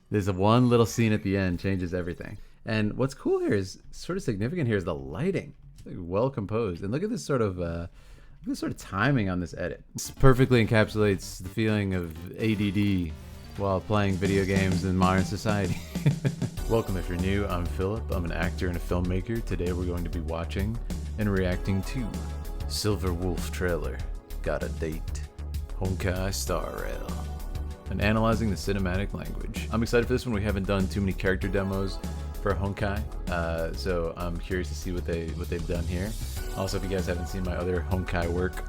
There's a one little scene at the end changes everything. And what's cool here is sort of significant here is the lighting, like well composed. And look at this sort of timing on this edit. This perfectly encapsulates the feeling of ADD while playing video games in modern society. Welcome if you're new, I'm Philip. I'm an actor and a filmmaker. Today we're going to be watching and reacting to Silver Wolf trailer, Got a Date, Honkai Star Rail, and analyzing the cinematic language. I'm excited for this one. We haven't done too many character demos for Honkai, so I'm curious to see what they've done here. Also, if you guys haven't seen my other Honkai work,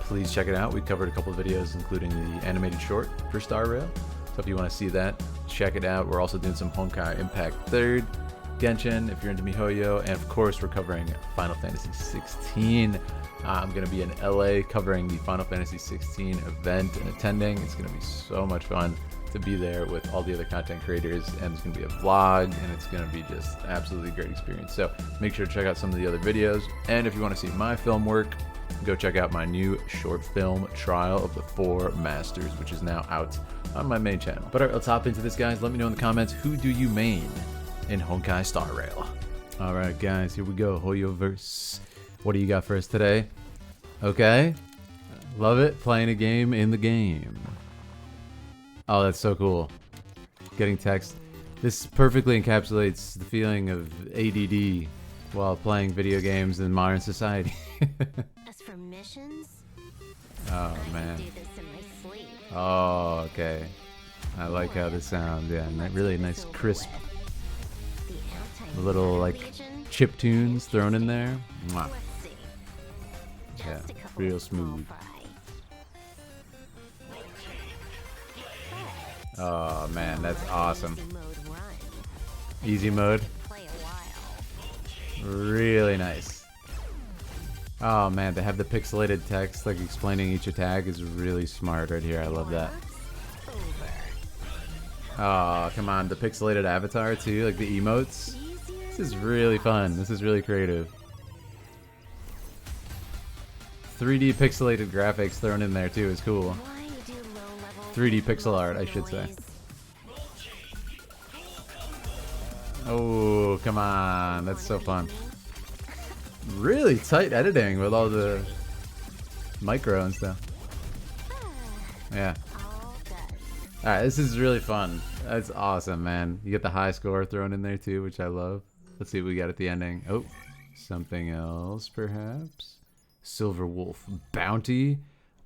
please check it out. We covered a couple of videos, including the animated short for Star Rail. So if you want to see that, check it out. We're also doing some Honkai Impact 3rd, Genshin, if you're into MiHoYo, and of course we're covering Final Fantasy 16. I'm going to be in LA covering the Final Fantasy 16 event and attending. It's going to be so much fun to be there with all the other content creators, and there's going to be a vlog, and it's going to be just absolutely great experience. So make sure to check out some of the other videos, and if you want to see my film work, go check out my new short film, Trial of the Four Masters, which is now out on my main channel. But all right, let's hop into this, guys. Let me know in the comments, who do you main in Honkai Star Rail? All right, guys, here we go. HoYoverse. What do you got for us today? Okay. Love it. Playing a game in the game. Oh, that's so cool. Getting text. This perfectly encapsulates the feeling of ADD while playing video games in modern society. As for missions, Oh, I man. do this in my sleep. Oh, okay. I like how this sounds. Yeah, really nice, crisp, The little like chip tunes thrown in there. Mwah. Let's see. Yeah, Just a couple real of small smooth. fry. Oh man, that's awesome. Easy mode run. Easy mode, Play a while. really nice. Oh man, to have the pixelated text like explaining each attack is really smart right here. I love that. Over. Oh, come on, the pixelated avatar too, like the emotes. Easier This is really fun. This is really creative. 3D pixelated graphics thrown in there too is cool. Why do low-level 3D pixel art, I should say. noise? Oh, come on, that's so fun. Really tight editing with all the micro and stuff. Yeah. All done. Alright, this is really fun. That's awesome, man. You get the high score thrown in there too, which I love. Let's see what we got at the ending. Oh, something else perhaps. Silver Wolf bounty.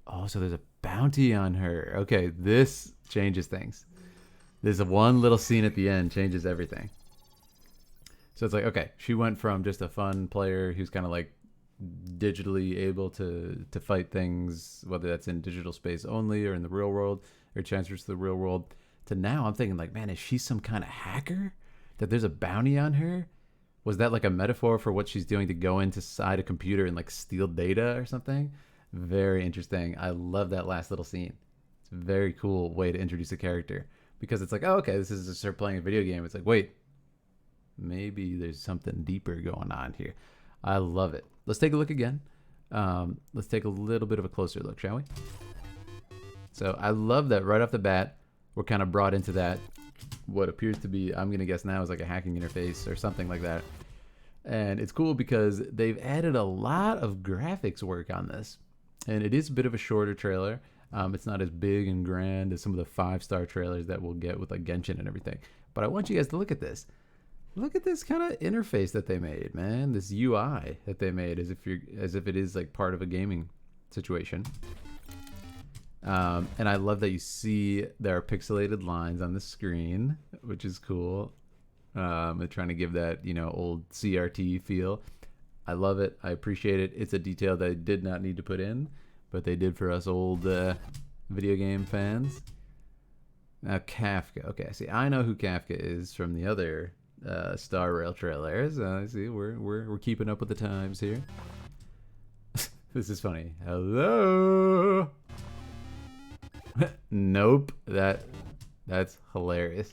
Oh, so there's a bounty on her. Okay, this changes things. There's a one little scene at the end changes everything. So it's like, okay, she went from just a fun player who's kind of like digitally able to fight things, whether that's in digital space only or in the real world, or transfers to the real world, to now I'm thinking like, man, is she some kind of hacker? That there's a bounty on her? Was that like a metaphor for what she's doing to go inside a computer and like steal data or something? Very interesting. I love that last little scene. It's a very cool way to introduce a character, because it's like, oh, okay, this is just her playing a video game. It's like, wait, maybe there's something deeper going on here. I love it. Let's take a look again. Let's take a little bit of a closer look, shall we? So I love that right off the bat, we're kind of brought into that, what appears to be, I'm going to guess now, is like a hacking interface or something like that. And it's cool because they've added a lot of graphics work on this. And it is a bit of a shorter trailer. It's not as big and grand as some of the 5-star trailers that we'll get with like Genshin and everything. But I want you guys to look at this. Look at this kind of interface that they made, man. This UI that they made as if it is like part of a gaming situation. And I love that you see there are pixelated lines on the screen, which is cool. They're trying to give that, you know, old CRT feel. I love it. I appreciate it. It's a detail that I did not need to put in, but they did for us old video game fans. Now Kafka. Okay, see, I know who Kafka is from the other Star Rail trailers. See, we're keeping up with the times here. This is funny. Hello. Nope. That's hilarious.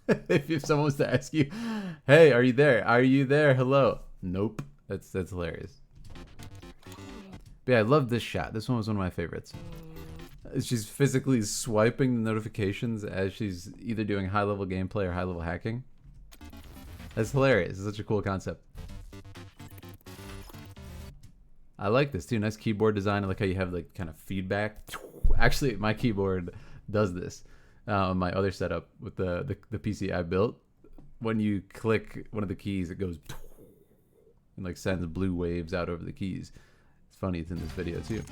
if someone was to ask you, hey, are you there? Are you there? Hello. Nope. That's hilarious. But yeah, I love this shot. This one was one of my favorites. she's physically swiping the notifications as she's either doing high level gameplay or high level hacking. That's hilarious. It's such a cool concept. I like this too. Nice keyboard design. I like how you have like kind of feedback. Actually, my keyboard does this. My other setup with the PC I built, when you click one of the keys, it goes and like sends blue waves out over the keys. It's funny. It's in this video too.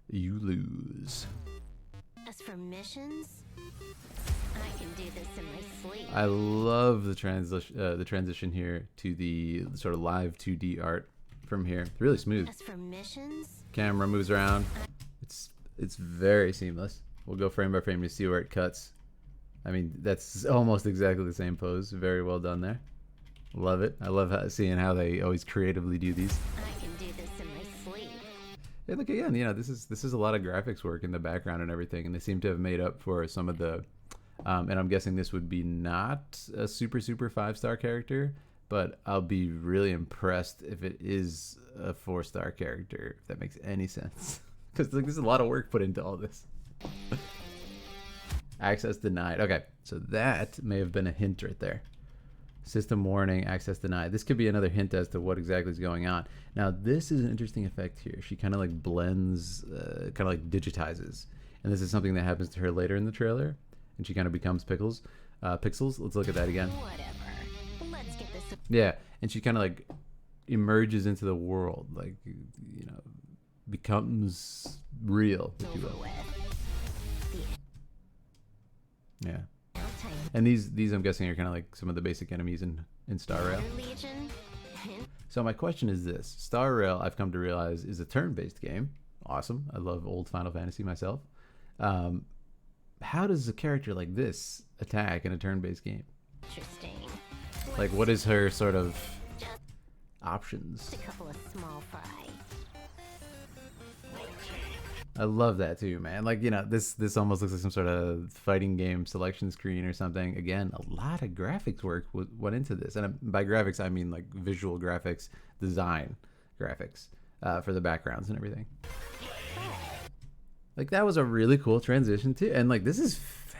You lose. As for missions, I can do this in my sleep. I love the transition here to the sort of live 2D art from here. It's really smooth. As for missions, Camera moves around. It's very seamless. We'll go frame by frame to see where it cuts. I mean, that's almost exactly the same pose. Very well done there. Love it. I love seeing how they always creatively do these. I can do this in my sleep. And look again, you know, this is a lot of graphics work in the background and everything, and they seem to have made up for some of the. And I'm guessing this would be not a super 5-star character, but I'll be really impressed if it is a 4-star character, if that makes any sense. Because like, there's a lot of work put into all this. Access denied. Okay, so that may have been a hint right there. System warning, access denied. This could be another hint as to what exactly is going on. Now, this is an interesting effect here. She kind of like blends, kind of like digitizes. And this is something that happens to her later in the trailer. And she kind of becomes pixels. Let's look at that again. Whatever. Let's get this. Yeah, and she kind of like emerges into the world, like, you know, becomes real, if you Over will. with. Yeah. The outtime And these I'm guessing are kind of like some of the basic enemies in Star Rail. Legion. So my question is this: Star Rail, I've come to realize, is a turn-based game. Awesome. I love old Final Fantasy myself. How does a character like this attack in a turn-based game? Interesting. Like, what is her sort of options? Just a couple of small fry. I love that too, man. Like, you know, this almost looks like some sort of fighting game selection screen or something. Again, a lot of graphics work went into this, and by graphics I mean like visual graphics, design graphics for the backgrounds and everything. Like, that was a really cool transition too, and like, this is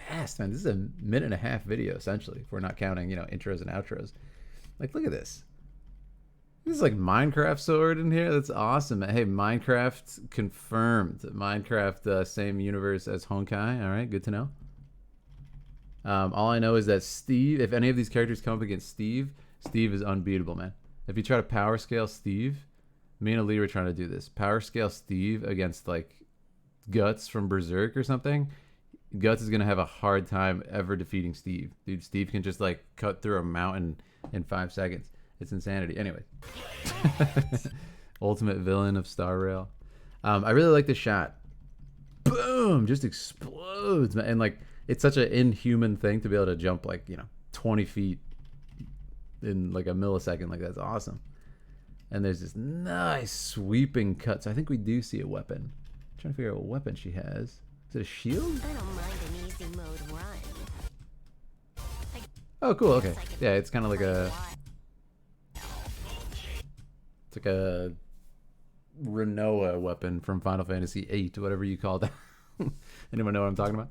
fast, man. This is a 1.5-minute video essentially, if we're not counting, you know, intros and outros. Like, look at this. This is like Minecraft sword in here. That's awesome. Hey, Minecraft confirmed. Minecraft, same universe as Honkai. All right, good to know. All I know is that Steve, if any of these characters come up against Steve, Steve is unbeatable, man. If you try to power scale Steve, me and Ali were trying to do this. Power scale Steve against like Guts from Berserk or something. Guts is going to have a hard time ever defeating Steve. Dude, Steve can just like cut through a mountain in 5 seconds. It's insanity. Anyway. Ultimate villain of Star Rail. I really like the shot. Boom! Just explodes. And like, it's such an inhuman thing to be able to jump like, you know, 20 feet in like a millisecond. Like, that's awesome. And there's this nice sweeping cut. So I think we do see a weapon. I'm trying to figure out what weapon she has. Is it a shield? I don't mind an easy mode run. Oh, cool. Okay. Yeah, it's kind of like a... It's like a Renoa weapon from Final Fantasy VIII, whatever you call that. Anyone know what I'm talking about?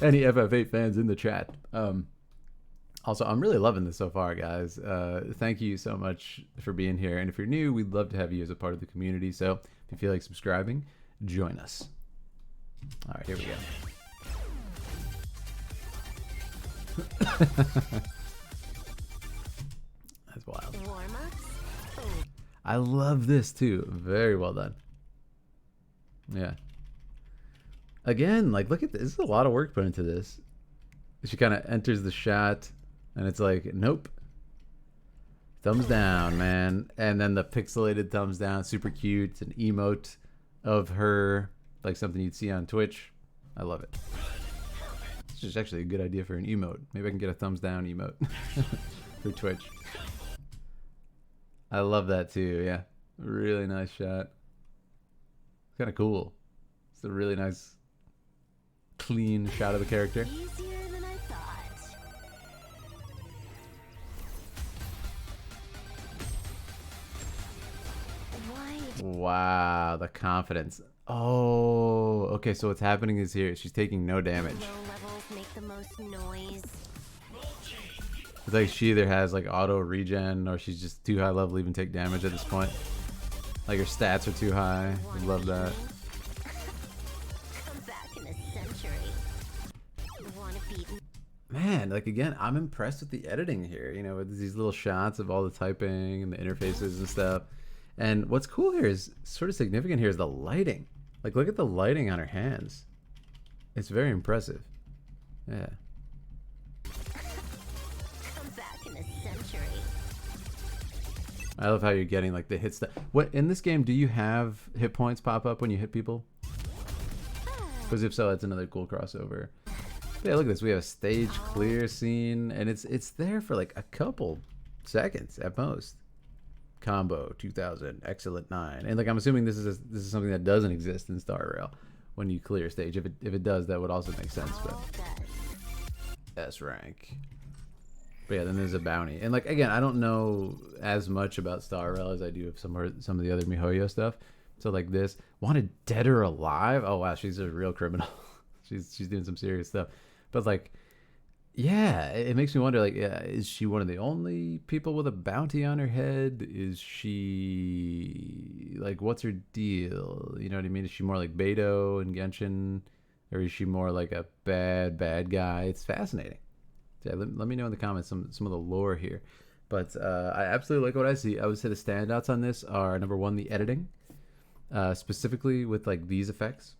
Any FF8 fans in the chat? Also, I'm really loving this so far, guys. Thank you so much for being here. And if you're new, we'd love to have you as a part of the community. So if you feel like subscribing, join us. All right, here we go. That's wild. Warm-ups? I love this too. Very well done. Yeah. Again, like, look at this. This is a lot of work put into this. She kind of enters the shot, and it's like, nope. Thumbs down, man. And then the pixelated thumbs down, super cute. It's an emote of her, like something you'd see on Twitch. I love it. This is actually a good idea for an emote. Maybe I can get a thumbs down emote for Twitch. I love that too, yeah. Really nice shot. It's kind of cool. It's a really nice, clean shot of the character. Easier than I thought. Why Wow, the confidence. Oh, okay. So what's happening is here she's taking no damage. Low levels make the most noise. It's like she either has like auto regen or she's just too high level to even take damage at this point. Like her stats are too high. I love that. Come back in a century. Wanna beat me? Man, like again, I'm impressed with the editing here. You know, with these little shots of all the typing and the interfaces and stuff. And what's cool here is sort of significant here is the lighting. Like look at the lighting on her hands. It's very impressive. Yeah. Come back in a century. I love how you're getting like the hit stuff. What in this game do you have hit points pop up when you hit people? Because if so, that's another cool crossover. But yeah, look at this. We have a stage clear scene, and it's there for like a couple seconds at most. Combo 2000, excellent 9, and like I'm assuming this is something that doesn't exist in Star Rail when you clear a stage. If it does, that would also make sense. But S rank. But yeah, then there's a bounty, and like again, I don't know as much about Star Rail as I do of some of the other MiHoYo stuff. So like this, wanted dead or alive? Oh wow, she's a real criminal. she's doing some serious stuff. But like, yeah, it makes me wonder. Like, yeah, is she one of the only people with a bounty on her head? Is she like, what's her deal? You know what I mean? Is she more like Beto and Genshin, or is she more like a bad guy? It's fascinating. Yeah, let me know in the comments some of the lore here. But I absolutely like what I see. I would say the standouts on this are number one, the editing, specifically with like these effects.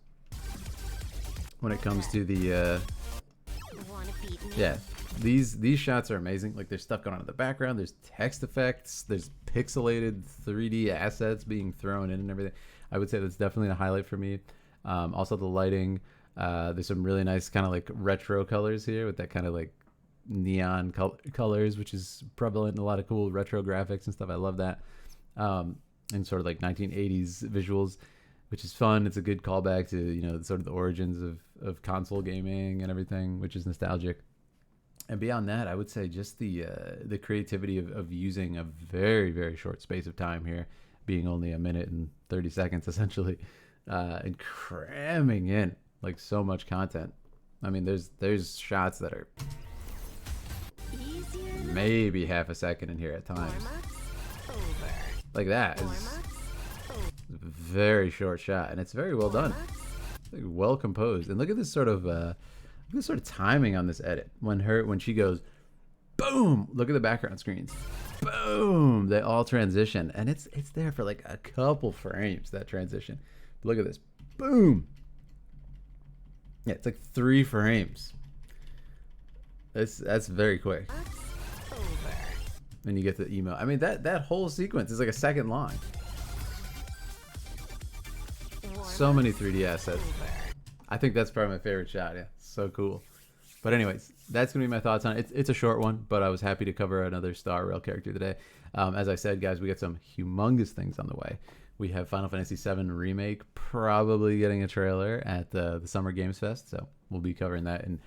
When it comes to the yeah, these shots are amazing. Like there's stuff going on in the background. There's text effects. There's pixelated 3D assets being thrown in and everything. I would say that's definitely a highlight for me. Also the lighting. There's some really nice kind of like retro colors here with that kind of like neon colors, which is prevalent in a lot of cool retro graphics and stuff. I love that. And sort of like 1980s visuals, which is fun. It's a good callback to, you know, sort of the origins of console gaming and everything, which is nostalgic. And beyond that, I would say just the creativity of using a very, very short space of time here, being only a minute and 30 seconds essentially, and cramming in like so much content. I mean, there's shots that are maybe half a second in here at times. Like that is a very short shot, and it's very well done, like well composed. And look at this sort of timing on this edit when she goes boom. Look at the background screens, boom. They all transition, and it's there for like a couple frames, that transition. But look at this, boom. Yeah, it's like 3 frames. That's very quick. And you get the emo. I mean, that whole sequence is like a second long. So many 3D assets. I think that's probably my favorite shot. Yeah, so cool. But anyways, that's gonna be my thoughts on it. It's a short one, but I was happy to cover another Star Rail character today. As I said, guys, we got some humongous things on the way. We have Final Fantasy VII Remake probably getting a trailer at the Summer Games Fest, so we'll be covering that in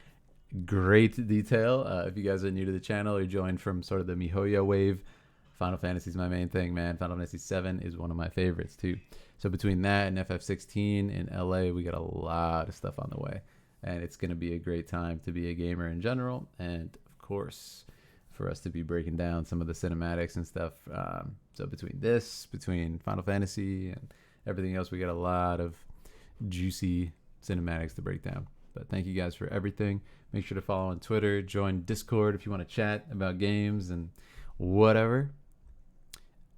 great detail. If you guys are new to the channel or joined from sort of the MiHoYo wave, Final Fantasy is my main thing, man. Final Fantasy VII is one of my favorites too. So between that and FF16 in LA, we got a lot of stuff on the way, and it's going to be a great time to be a gamer in general, and of course for us to be breaking down some of the cinematics and stuff. So between Final Fantasy and everything else, we got a lot of juicy cinematics to break down. But thank you guys for everything. Make sure to follow on Twitter, join Discord if you want to chat about games and whatever.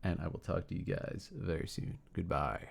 And I will talk to you guys very soon. Goodbye.